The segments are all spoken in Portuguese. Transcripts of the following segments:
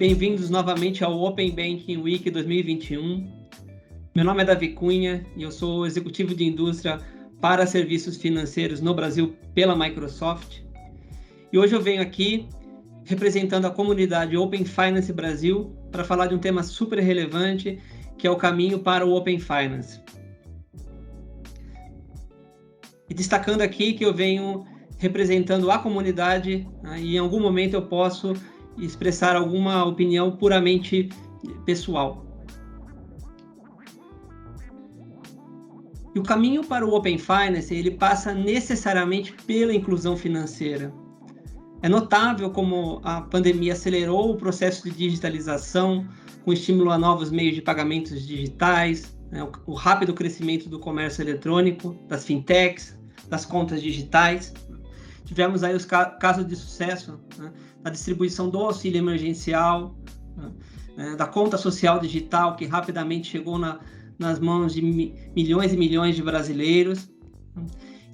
bem-vindos novamente ao Open Banking Week 2021. Meu nome é Davi Cunha e eu sou executivo de indústria para serviços financeiros no Brasil pela Microsoft. E hoje eu venho aqui representando a comunidade Open Finance Brasil para falar de um tema super relevante, que é o caminho para o Open Finance. E destacando aqui que eu venho representando a comunidade, e em algum momento eu posso expressar alguma opinião puramente pessoal. E o caminho para o Open Finance, ele passa necessariamente pela inclusão financeira. É notável como a pandemia acelerou o processo de digitalização, com estímulo a novos meios de pagamentos digitais, o rápido crescimento do comércio eletrônico, das fintechs, das contas digitais. Tivemos aí os casos de sucesso, da distribuição do auxílio emergencial, da conta social digital, que rapidamente chegou nas mãos de milhões e milhões de brasileiros.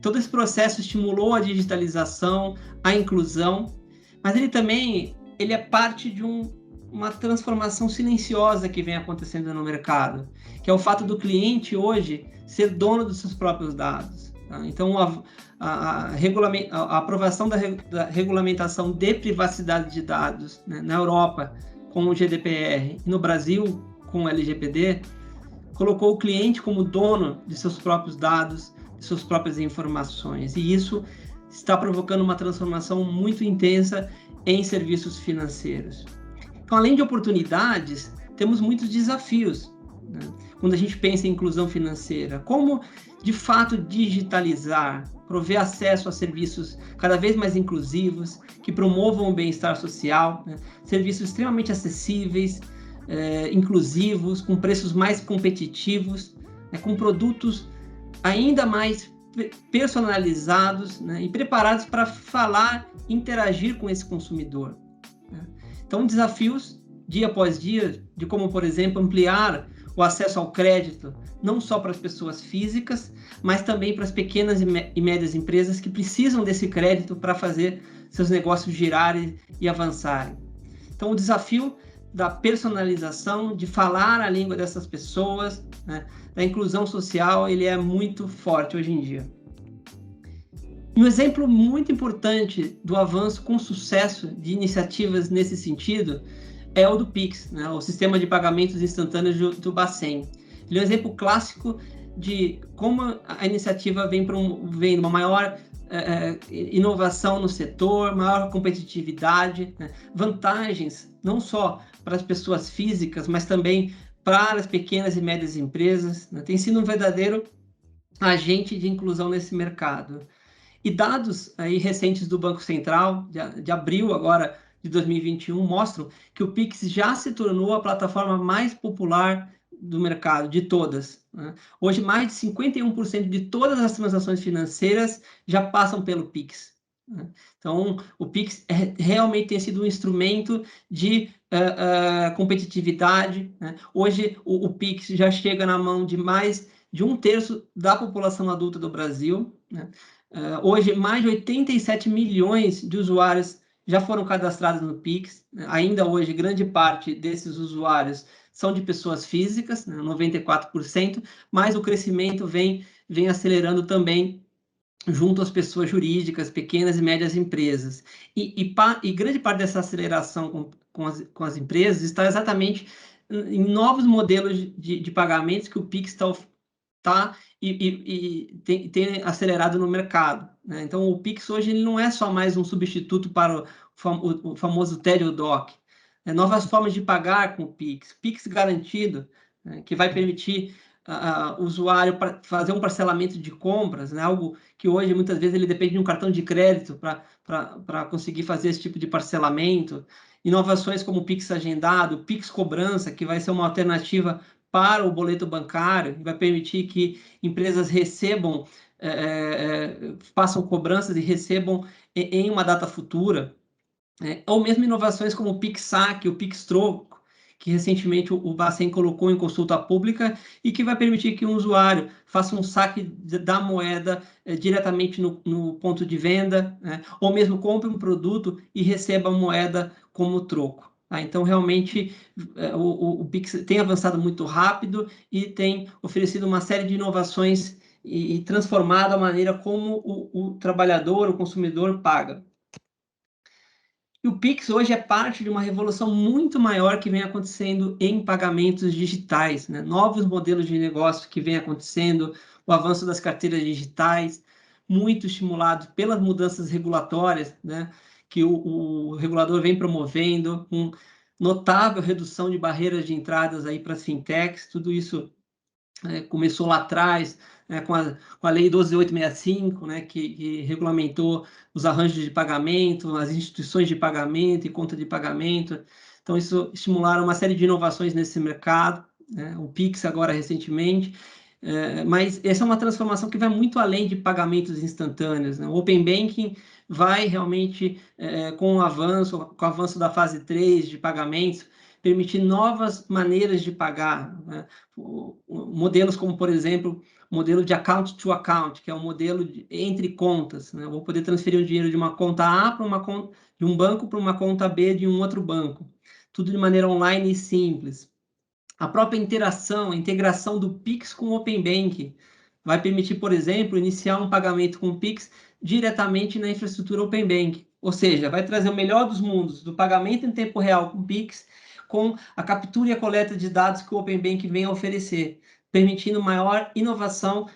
Todo esse processo estimulou a digitalização, a inclusão, mas ele é parte de uma transformação silenciosa que vem acontecendo no mercado, que é o fato do cliente hoje ser dono dos seus próprios dados. Então, a aprovação da regulamentação de privacidade de dados, na Europa com o GDPR e no Brasil com o LGPD, colocou o cliente como dono de seus próprios dados, de suas próprias informações, e isso está provocando uma transformação muito intensa em serviços financeiros. Então, além de oportunidades, temos muitos desafios, quando a gente pensa em inclusão financeira. Como, de fato, digitalizar, prover acesso a serviços cada vez mais inclusivos, que promovam o bem-estar social, serviços extremamente acessíveis, inclusivos, com preços mais competitivos, com produtos ainda mais personalizados, e preparados para falar, interagir com esse consumidor. Então, desafios, dia após dia, de como, por exemplo, ampliar o acesso ao crédito, não só para as pessoas físicas, mas também para as pequenas e médias empresas que precisam desse crédito para fazer seus negócios girarem e avançarem. Então, o desafio da personalização, de falar a língua dessas pessoas, da inclusão social, ele é muito forte hoje em dia. E um exemplo muito importante do avanço com sucesso de iniciativas nesse sentido é o do Pix, o sistema de pagamentos instantâneos do Bacen. Ele é um exemplo clássico de como a iniciativa vem uma maior inovação no setor, maior competitividade, vantagens não só para as pessoas físicas, mas também para as pequenas e médias empresas. Tem sido um verdadeiro agente de inclusão nesse mercado. E dados aí recentes do Banco Central, de abril agora de 2021, mostram que o Pix já se tornou a plataforma mais popular do mercado, de todas. Hoje, mais de 51% de todas as transações financeiras já passam pelo Pix. Então, o Pix realmente tem sido um instrumento de competitividade. Hoje, o Pix já chega na mão de mais de 1/3 da população adulta do Brasil. Hoje, mais de 87 milhões de usuários já foram cadastrados no Pix. Ainda hoje, grande parte desses usuários são de pessoas físicas, 94%, mas o crescimento vem acelerando também junto às pessoas jurídicas, pequenas e médias empresas. E grande parte dessa aceleração com as empresas está exatamente em novos modelos de pagamentos que o Pix tem acelerado no mercado. Então, o Pix hoje ele não é só mais um substituto para o famoso TED/DOC. Novas formas de pagar com o Pix. Pix garantido, que vai permitir o usuário fazer um parcelamento de compras, algo que hoje, muitas vezes, ele depende de um cartão de crédito para conseguir fazer esse tipo de parcelamento. Inovações como o Pix agendado, o Pix cobrança, que vai ser uma alternativa para o boleto bancário, que vai permitir que empresas façam cobranças e recebam em uma data futura. Ou mesmo inovações como o Pix Saque, o Pix Troco, que recentemente o Bacen colocou em consulta pública e que vai permitir que um usuário faça um saque da moeda diretamente no ponto de venda, ou mesmo compre um produto e receba a moeda como troco. Tá? Então, realmente, o Pix tem avançado muito rápido e tem oferecido uma série de inovações e transformado a maneira como o trabalhador, o consumidor, paga. E o Pix hoje é parte de uma revolução muito maior que vem acontecendo em pagamentos digitais, né? Novos modelos de negócio que vem acontecendo, o avanço das carteiras digitais, muito estimulado pelas mudanças regulatórias, né? Que o regulador vem promovendo, com notável redução de barreiras de entradas aí para as fintechs, tudo isso começou lá atrás, né, com a Lei 12.865, né, que regulamentou os arranjos de pagamento, as instituições de pagamento e conta de pagamento. Então, isso estimularam uma série de inovações nesse mercado, né, o Pix agora recentemente, mas essa é uma transformação que vai muito além de pagamentos instantâneos, né? O Open Banking vai realmente, com o avanço da fase 3 de pagamentos, permitir novas maneiras de pagar, né? Modelos como, por exemplo, o modelo de account to account, que é um modelo entre contas, né? Eu vou poder transferir o dinheiro de uma conta A para uma conta de um banco para uma conta B de um outro banco, tudo de maneira online e simples. A própria interação, a integração do Pix com o Open Banking vai permitir, por exemplo, iniciar um pagamento com o Pix diretamente na infraestrutura Open Banking, ou seja, vai trazer o melhor dos mundos, do pagamento em tempo real com o Pix, com a captura e a coleta de dados que o Open Banking vem a oferecer, permitindo maior inovação,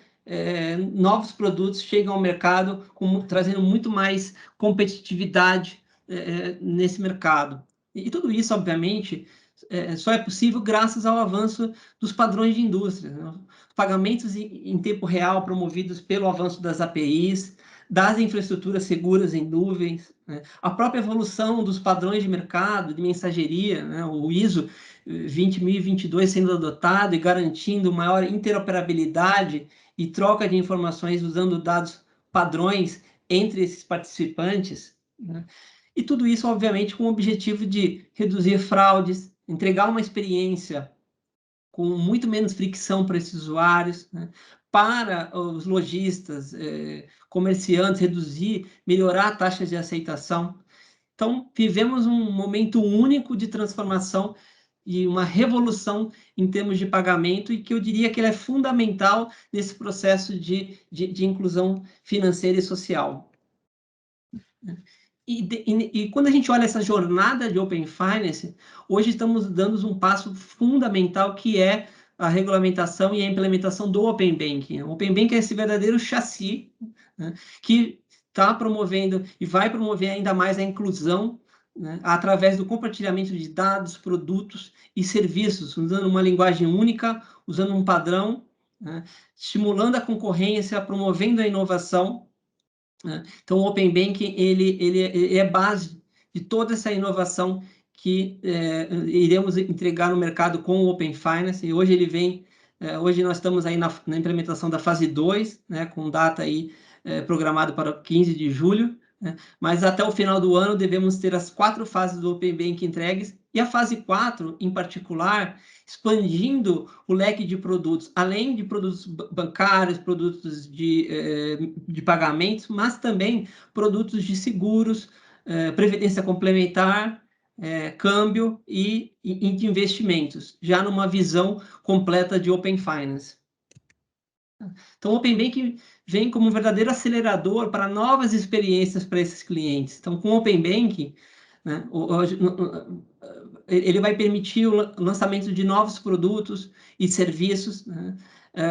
novos produtos chegam ao mercado, trazendo muito mais competitividade nesse mercado. E tudo isso, obviamente, só é possível graças ao avanço dos padrões de indústria, né? Pagamentos em tempo real promovidos pelo avanço das APIs, das infraestruturas seguras em nuvens, né? A própria evolução dos padrões de mercado, de mensageria, né? O ISO 20022 sendo adotado e garantindo maior interoperabilidade e troca de informações usando dados padrões entre esses participantes, né? E tudo isso, obviamente, com o objetivo de reduzir fraudes, entregar uma experiência com muito menos fricção para esses usuários, né? Para os lojistas, comerciantes, reduzir, melhorar taxas de aceitação. Então, vivemos um momento único de transformação e uma revolução em termos de pagamento, e que eu diria que ele é fundamental nesse processo de inclusão financeira e social. E quando a gente olha essa jornada de Open Finance, hoje estamos dando um passo fundamental, que é a regulamentação e a implementação do Open Banking. O Open Banking é esse verdadeiro chassi, né, que está promovendo e vai promover ainda mais a inclusão, né, através do compartilhamento de dados, produtos e serviços, usando uma linguagem única, usando um padrão, né, estimulando a concorrência, promovendo a inovação, né? Então, o Open Banking ele é base de toda essa inovação que iremos entregar no mercado com o Open Finance. E hoje ele vem, hoje nós estamos aí na implementação da fase 2, né, com data aí programado para 15 de julho, né? Mas até o final do ano devemos ter as 4 fases do Open Banking entregues, e a fase 4, em particular, expandindo o leque de produtos, além de produtos bancários, produtos de pagamentos, mas também produtos de seguros, previdência complementar, câmbio e de investimentos, já numa visão completa de Open Finance. Então, o Open Banking vem como um verdadeiro acelerador para novas experiências para esses clientes. Então, com o Open Banking, né, ele vai permitir o lançamento de novos produtos e serviços, né?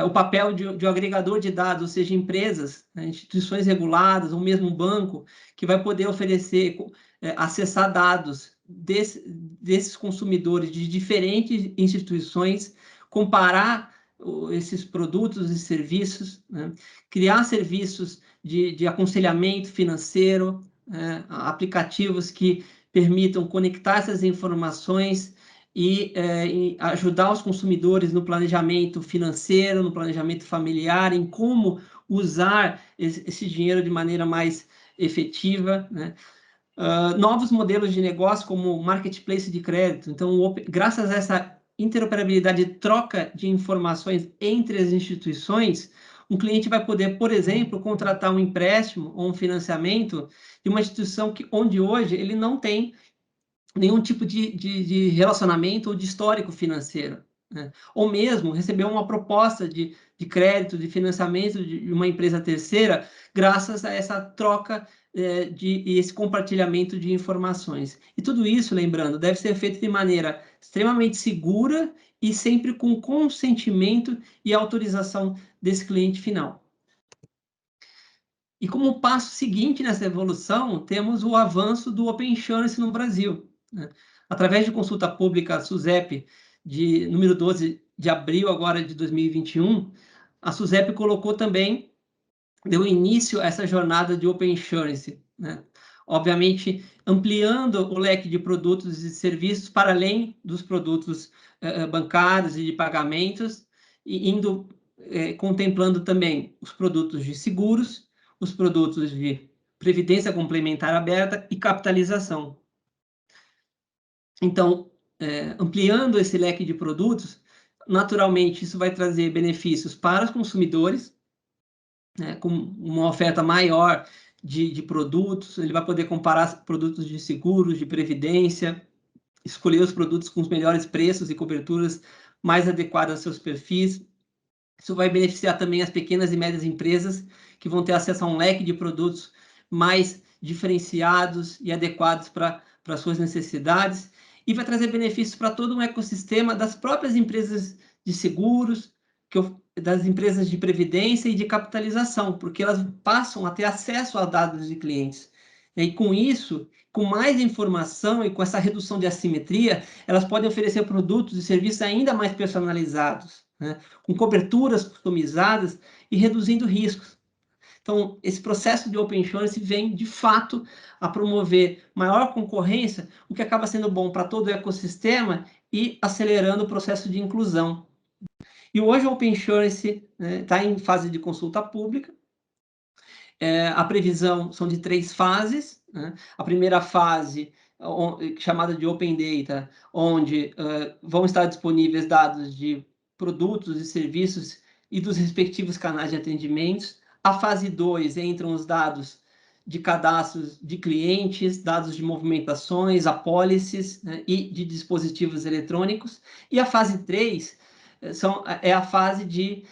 O papel de um agregador de dados, ou seja, empresas, né, instituições reguladas, ou mesmo um banco, que vai poder oferecer, acessar dados desses consumidores de diferentes instituições, comparar esses produtos e serviços, né? Criar serviços de aconselhamento financeiro, aplicativos que permitam conectar essas informações e ajudar os consumidores no planejamento financeiro, no planejamento familiar, em como usar esse dinheiro de maneira mais efetiva, né? Novos modelos de negócio, como marketplace de crédito. Então, graças a essa interoperabilidade e troca de informações entre as instituições, um cliente vai poder, por exemplo, contratar um empréstimo ou um financiamento de uma instituição onde hoje ele não tem nenhum tipo de relacionamento ou de histórico financeiro, né? Ou mesmo receber uma proposta de crédito, de financiamento de uma empresa terceira, graças a essa troca e esse compartilhamento de informações. E tudo isso, lembrando, deve ser feito de maneira extremamente segura e sempre com consentimento e autorização desse cliente final. E como passo seguinte nessa evolução, temos o avanço do Open Insurance no Brasil, né? Através de consulta pública SUSEP, de número 12 de abril agora de 2021, a SUSEP colocou também, deu início a essa jornada de Open Insurance, né? Obviamente, ampliando o leque de produtos e serviços para além dos produtos bancários e de pagamentos, e indo contemplando também os produtos de seguros, os produtos de previdência complementar aberta e capitalização. Então, ampliando esse leque de produtos, naturalmente isso vai trazer benefícios para os consumidores, né, com uma oferta maior de produtos, ele vai poder comparar produtos de seguros, de previdência, escolher os produtos com os melhores preços e coberturas mais adequadas aos seus perfis. Isso vai beneficiar também as pequenas e médias empresas, que vão ter acesso a um leque de produtos mais diferenciados e adequados para suas necessidades, e vai trazer benefícios para todo um ecossistema das próprias empresas de seguros, das empresas de previdência e de capitalização, porque elas passam a ter acesso a dados de clientes. E com isso, com mais informação e com essa redução de assimetria, elas podem oferecer produtos e serviços ainda mais personalizados, né, com coberturas customizadas e reduzindo riscos. Então, esse processo de Open Insurance vem, de fato, a promover maior concorrência, o que acaba sendo bom para todo o ecossistema e acelerando o processo de inclusão. E hoje o Open Insurance está em fase de consulta pública. A previsão são de 3 fases, né? A primeira fase, chamada de Open Data, onde vão estar disponíveis dados de produtos e serviços e dos respectivos canais de atendimentos. A fase 2 entram os dados de cadastros de clientes, dados de movimentações, apólices, né, e de dispositivos eletrônicos. E a fase 3 é a fase de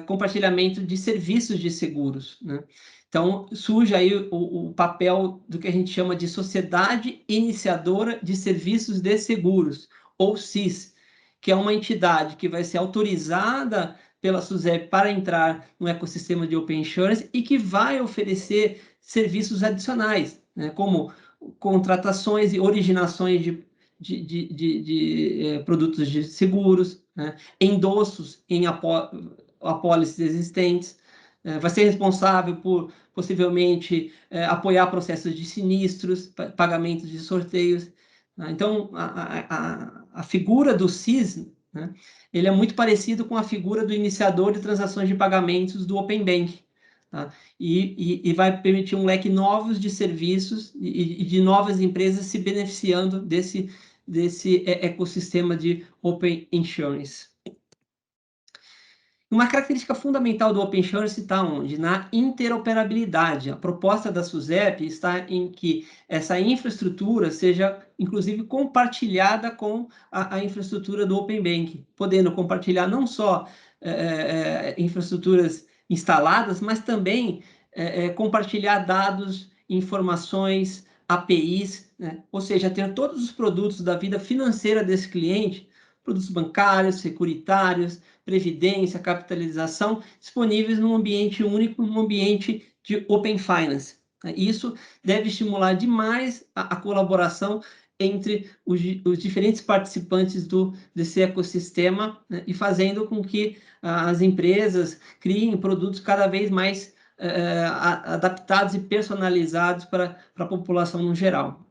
compartilhamento de serviços de seguros, né? Então, surge aí o papel do que a gente chama de Sociedade Iniciadora de Serviços de Seguros, ou SIS, que é uma entidade que vai ser autorizada pela SUSEP para entrar no ecossistema de Open Insurance e que vai oferecer serviços adicionais, né, como contratações e originações de produtos de seguros, né, endossos em apólices existentes, vai ser responsável por, possivelmente, apoiar processos de sinistros, pagamentos de sorteios. Então, a figura do SIS, né, ele é muito parecido com a figura do iniciador de transações de pagamentos do Open Bank, tá? E vai permitir um leque novos de serviços e de novas empresas se beneficiando desse ecossistema de Open Insurance. Uma característica fundamental do Open Insurance está onde? Na interoperabilidade. A proposta da SUSEP está em que essa infraestrutura seja, inclusive, compartilhada com a infraestrutura do Open Bank, podendo compartilhar não só infraestruturas instaladas, mas também compartilhar dados, informações, APIs, né? Ou seja, ter todos os produtos da vida financeira desse cliente, produtos bancários, securitários, previdência, capitalização, disponíveis num ambiente único, num ambiente de Open Finance. Isso deve estimular demais a colaboração entre os diferentes participantes desse ecossistema, né, e fazendo com que as empresas criem produtos cada vez mais adaptados e personalizados para a população no geral.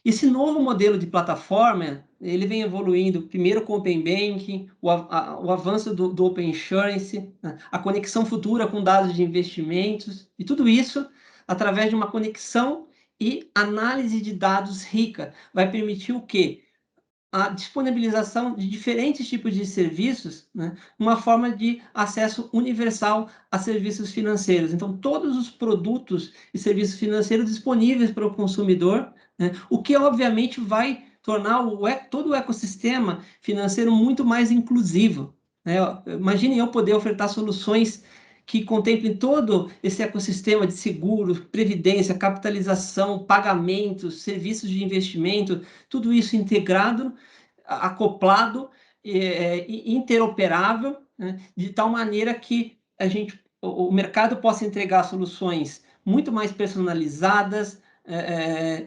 Esse novo modelo de plataforma, ele vem evoluindo primeiro com o Open Banking, o avanço do Open Insurance, né, a conexão futura com dados de investimentos, e tudo isso através de uma conexão e análise de dados rica. Vai permitir o quê? A disponibilização de diferentes tipos de serviços, né, uma forma de acesso universal a serviços financeiros. Então, todos os produtos e serviços financeiros disponíveis para o consumidor, né? O que, obviamente, vai tornar todo o ecossistema financeiro muito mais inclusivo, né? Imagine eu poder ofertar soluções que contemplem todo esse ecossistema de seguros, previdência, capitalização, pagamentos, serviços de investimento, tudo isso integrado, acoplado, interoperável, né? De tal maneira que o mercado possa entregar soluções muito mais personalizadas,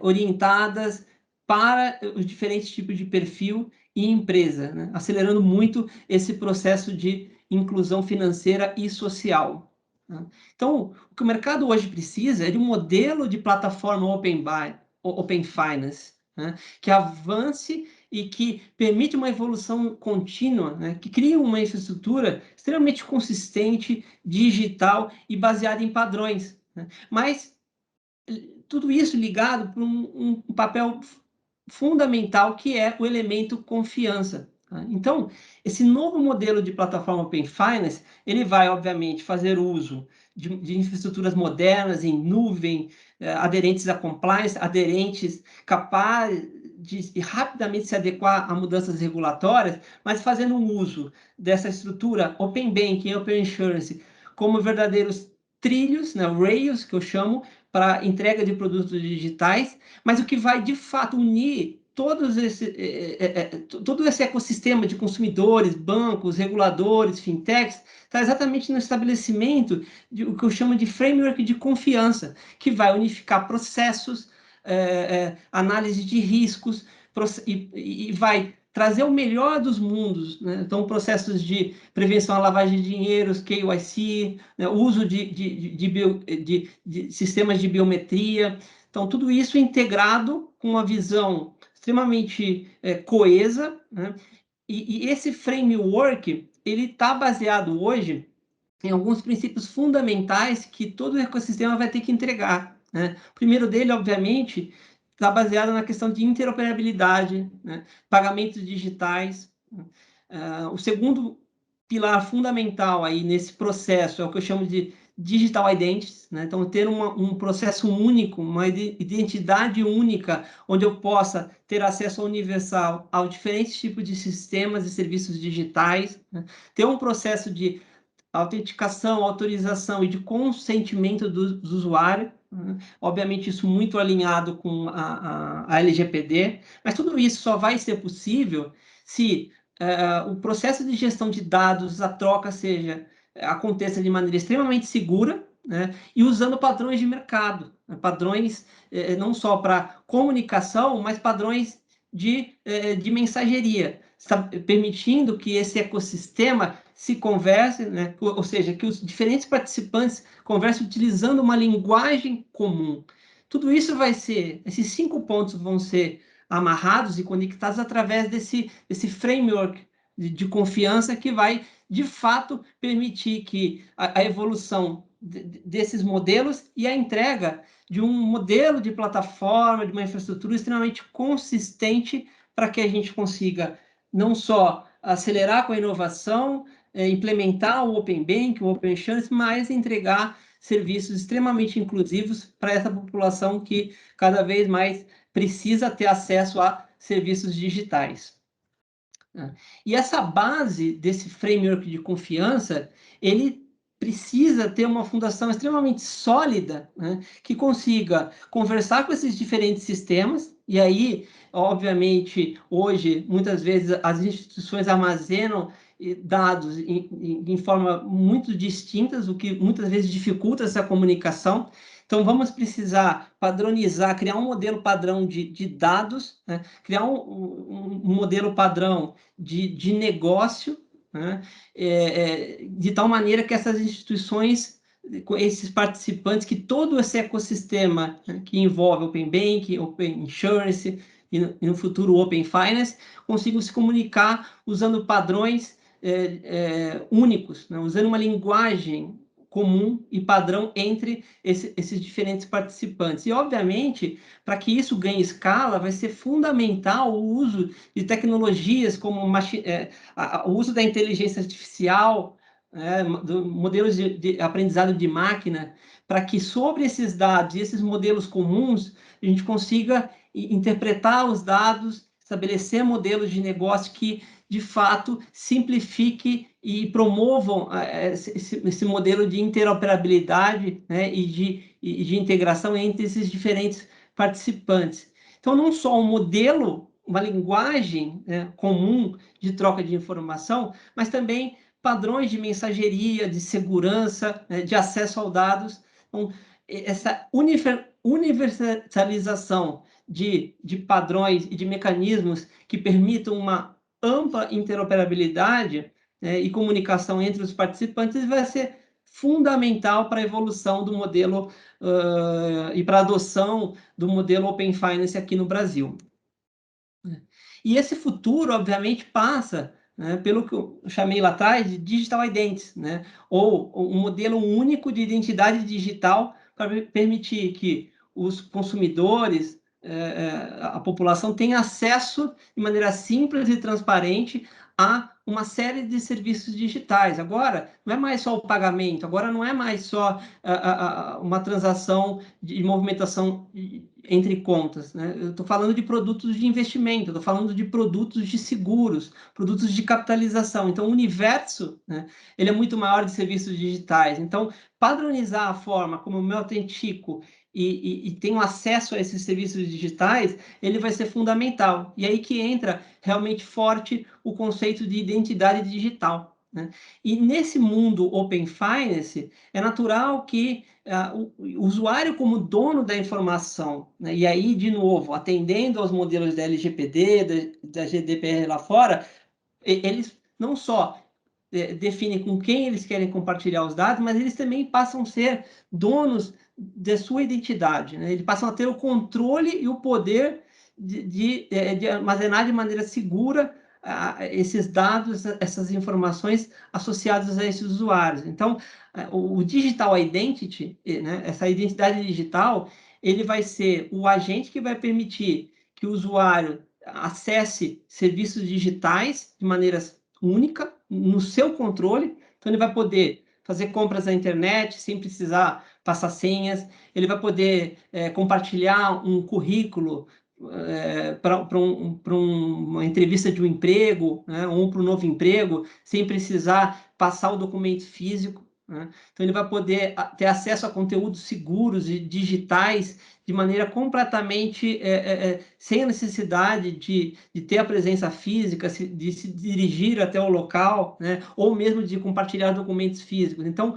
orientadas para os diferentes tipos de perfil e empresa, né? Acelerando muito esse processo de inclusão financeira e social, né? Então, o que o mercado hoje precisa é de um modelo de plataforma Open Finance, né? Que avance e que permite uma evolução contínua, né? Que crie uma infraestrutura extremamente consistente, digital e baseada em padrões, né? Mas tudo isso ligado para um papel fundamental, que é o elemento confiança, tá? Então, esse novo modelo de plataforma Open Finance, ele vai, obviamente, fazer uso de infraestruturas modernas, em nuvem, aderentes a compliance, aderentes capazes de rapidamente se adequar a mudanças regulatórias, mas fazendo um uso dessa estrutura Open Banking, Open Insurance, como verdadeiros trilhos, né, rails, que eu chamo, para entrega de produtos digitais, mas o que vai, de fato, unir todo esse ecossistema de consumidores, bancos, reguladores, fintechs, está exatamente no estabelecimento de o que eu chamo de framework de confiança, que vai unificar processos, análise de riscos, e vai trazer o melhor dos mundos, né? Então, processos de prevenção à lavagem de dinheiros, KYC, né? Uso de sistemas de biometria. Então, tudo isso integrado com uma visão extremamente coesa, né? E esse framework, ele está baseado hoje em alguns princípios fundamentais que todo o ecossistema vai ter que entregar, né? O primeiro dele, obviamente, está baseado na questão de interoperabilidade, né? Pagamentos digitais. O segundo pilar fundamental aí nesse processo é o que eu chamo de digital identities, né? Então, ter um processo único, uma identidade única, onde eu possa ter acesso universal aos diferentes tipos de sistemas e serviços digitais, né? Ter um processo de autenticação, autorização e de consentimento do usuário, né? Obviamente, isso muito alinhado com a LGPD, mas tudo isso só vai ser possível se o processo de gestão de dados, a troca aconteça de maneira extremamente segura, né? E usando padrões de mercado, né? Padrões não só para comunicação, mas padrões de mensageria, permitindo que esse ecossistema se converse, né? Ou seja, que os diferentes participantes conversem utilizando uma linguagem comum. Tudo isso esses 5 pontos vão ser amarrados e conectados através desse framework de confiança que vai, de fato, permitir que a evolução desses modelos e a entrega de um modelo de plataforma, de uma infraestrutura extremamente consistente para que a gente consiga não só acelerar com a inovação, implementar o Open Bank, o Open Insurance, mas entregar serviços extremamente inclusivos para essa população que cada vez mais precisa ter acesso a serviços digitais. E essa base desse framework de confiança, ele precisa ter uma fundação extremamente sólida, né, que consiga conversar com esses diferentes sistemas, e aí, obviamente, hoje, muitas vezes, as instituições armazenam dados em forma muito distintas, o que muitas vezes dificulta essa comunicação. Então, vamos precisar padronizar, criar um modelo padrão de dados, né? Criar um modelo padrão de negócio, né? De tal maneira que essas instituições, esses participantes, que todo esse ecossistema, né, que envolve Open Banking, Open Insurance e no futuro Open Finance, consigam se comunicar usando padrões únicos, né? Usando uma linguagem comum e padrão entre esses diferentes participantes. E, obviamente, para que isso ganhe escala, vai ser fundamental o uso de tecnologias como o uso da inteligência artificial, modelos de aprendizado de máquina, para que sobre esses dados e esses modelos comuns, a gente consiga interpretar os dados, estabelecer modelos de negócio que, de fato, simplifique e promovam esse modelo de interoperabilidade, né, e de integração entre esses diferentes participantes. Então, não só um modelo, uma linguagem, né, comum de troca de informação, mas também padrões de mensageria, de segurança, né, de acesso aos dados. Então, essa universalização de padrões e de mecanismos que permitam uma ampla interoperabilidade, né, e comunicação entre os participantes vai ser fundamental para a evolução do modelo e para a adoção do modelo Open Finance aqui no Brasil. E esse futuro, obviamente, passa, né, pelo que eu chamei lá atrás de digital identity, né, ou um modelo único de identidade digital para permitir que os consumidores, a população tenha acesso de maneira simples e transparente a uma série de serviços digitais. Agora, não é mais só o pagamento, agora não é mais só uma transação de movimentação entre contas, né? Eu estou falando de produtos de investimento, estou falando de produtos de seguros, produtos de capitalização. Então, o universo, né, ele é muito maior de serviços digitais. Então, padronizar a forma como eu me autentico e tenho acesso a esses serviços digitais, ele vai ser fundamental. E aí que entra realmente forte o conceito de identidade digital, né? E nesse mundo Open Finance, é natural que o usuário como dono da informação, né, e aí, de novo, atendendo aos modelos da LGPD, da GDPR lá fora, eles não só definem com quem eles querem compartilhar os dados, mas eles também passam a ser donos da sua identidade, né? Eles passam a ter o controle e o poder de armazenar de maneira segura esses dados, essas informações associadas a esses usuários. Então, o digital identity, né, essa identidade digital, ele vai ser o agente que vai permitir que o usuário acesse serviços digitais de maneira única, no seu controle. Então, ele vai poder fazer compras na internet sem precisar passar senhas, ele vai poder compartilhar um currículo para uma entrevista de um emprego, né, ou para um novo emprego, sem precisar passar o documento físico, né? Então, ele vai poder ter acesso a conteúdos seguros e digitais de maneira completamente sem a necessidade de ter a presença física, de se dirigir até o local, né, ou mesmo de compartilhar documentos físicos. Então,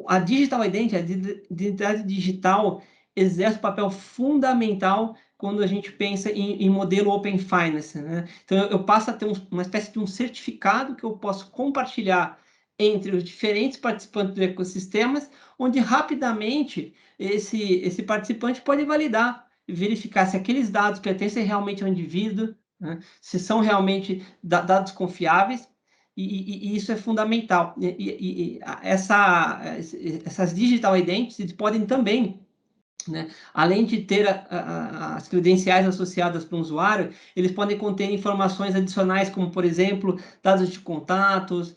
a digital identity, a identidade digital, exerce um papel fundamental quando a gente pensa em modelo Open Finance, né? Então, eu passo a ter uma espécie de um certificado que eu posso compartilhar entre os diferentes participantes do ecossistema, onde rapidamente esse participante pode validar, verificar se aqueles dados pertencem realmente ao indivíduo, né? Se são realmente dados confiáveis, e isso é fundamental. Essas digital identities podem também, né, além de ter as credenciais associadas para o usuário, eles podem conter informações adicionais, como, por exemplo, dados de contatos,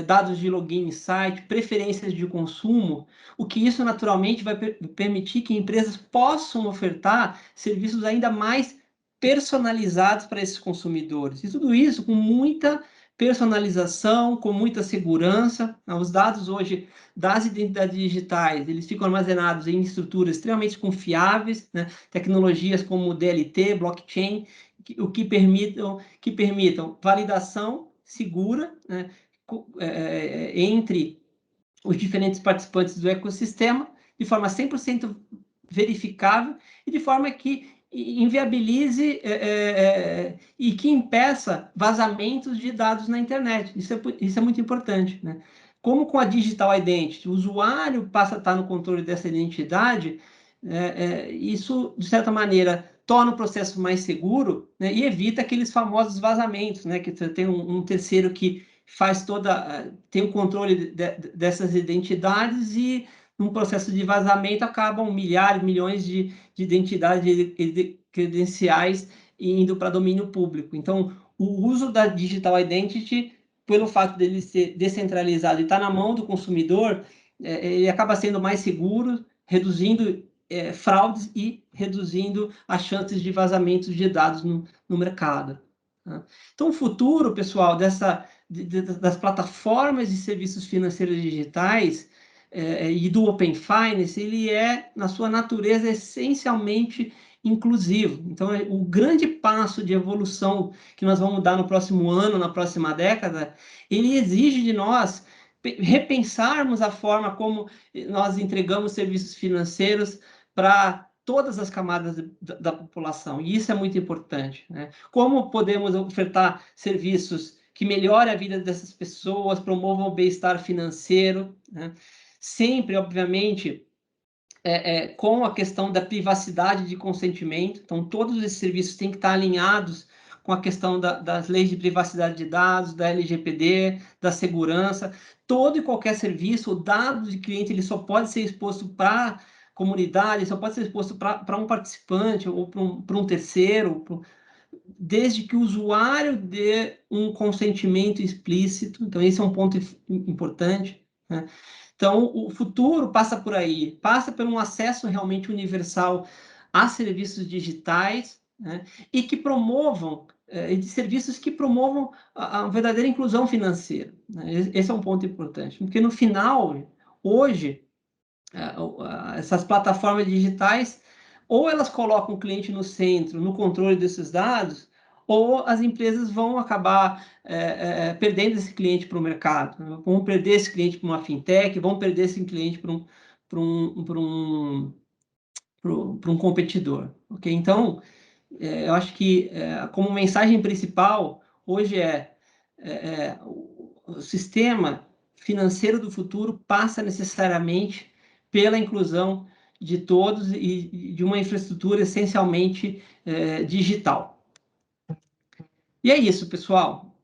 dados de login em site, preferências de consumo, o que isso naturalmente vai permitir que empresas possam ofertar serviços ainda mais personalizados para esses consumidores. E tudo isso com muita personalização, com muita segurança. Os dados hoje das identidades digitais, eles ficam armazenados em estruturas extremamente confiáveis, né? Tecnologias como DLT, blockchain, que permitam validação segura, né, entre os diferentes participantes do ecossistema, de forma 100% verificável e de forma que inviabilize e que impeça vazamentos de dados na internet. Isso é muito importante, né? Como com a Digital Identity, o usuário passa a estar no controle dessa identidade, isso, de certa maneira, torna o processo mais seguro, né, e evita aqueles famosos vazamentos, né, que tem um terceiro que faz tem o controle dessas identidades e num processo de vazamento acabam milhares, milhões de identidades e credenciais indo para domínio público. Então, o uso da Digital Identity pelo fato dele ser descentralizado e estar na mão do consumidor, ele acaba sendo mais seguro, reduzindo fraudes e reduzindo as chances de vazamentos de dados no mercado. Tá? Então, o futuro, pessoal, das plataformas de serviços financeiros digitais e do Open Finance, ele é, na sua natureza, essencialmente inclusivo. Então, o grande passo de evolução que nós vamos dar no próximo ano, na próxima década, ele exige de nós repensarmos a forma como nós entregamos serviços financeiros para todas as camadas da população, e isso é muito importante, né? Como podemos ofertar serviços que melhorem a vida dessas pessoas, promovam o bem-estar financeiro, né? Sempre, obviamente, com a questão da privacidade de consentimento. Então, todos esses serviços têm que estar alinhados com a questão das leis de privacidade de dados, da LGPD, da segurança. Todo e qualquer serviço, o dado de cliente, ele só pode ser exposto para comunidade, só pode ser exposto para um participante ou para um terceiro, desde que o usuário dê um consentimento explícito. Então, esse é um ponto importante, né? Então, o futuro passa por aí, passa por um acesso realmente universal a serviços digitais, né? E que promovam, de serviços que promovam a verdadeira inclusão financeira, né? Esse é um ponto importante, porque no final, hoje, essas plataformas digitais, ou elas colocam o cliente no centro, no controle desses dados, ou as empresas vão acabar perdendo esse cliente para o mercado, né? Vão perder esse cliente para uma fintech, vão perder esse cliente para um competidor. Okay? Então, eu acho que como mensagem principal hoje o sistema financeiro do futuro passa necessariamente pela inclusão de todos e de uma infraestrutura essencialmente digital. E é isso, pessoal.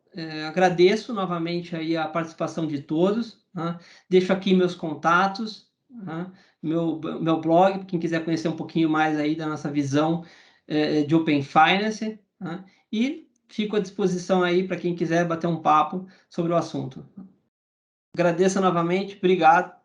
Agradeço novamente aí a participação de todos. Né? Deixo aqui meus contatos, né? meu blog, para quem quiser conhecer um pouquinho mais aí da nossa visão de Open Finance. Né? E fico à disposição aí para quem quiser bater um papo sobre o assunto. Agradeço novamente, obrigado.